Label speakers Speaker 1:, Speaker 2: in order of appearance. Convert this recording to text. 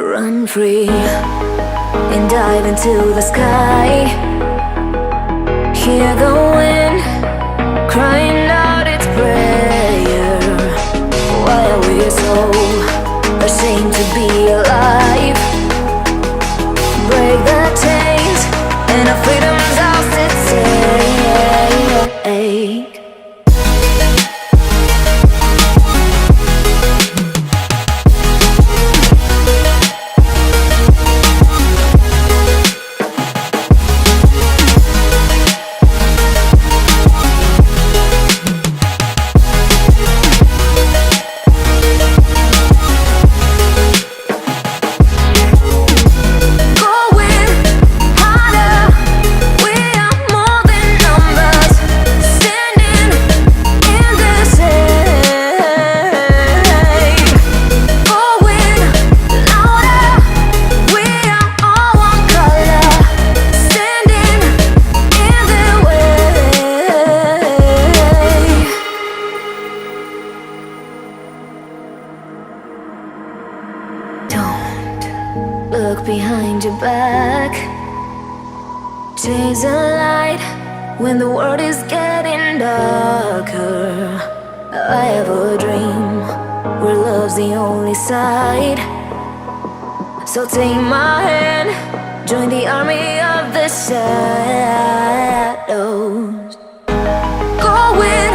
Speaker 1: Run free and dive into the sky. Hear the wind crying out its prayer. Why are we so ashamed to be alive? Break the chains and our freedom's ours to take. Look behind your back. Chase a light when the world is getting darker. I have a dream where love's the only side. So take my hand, join the army of the shadows. Go with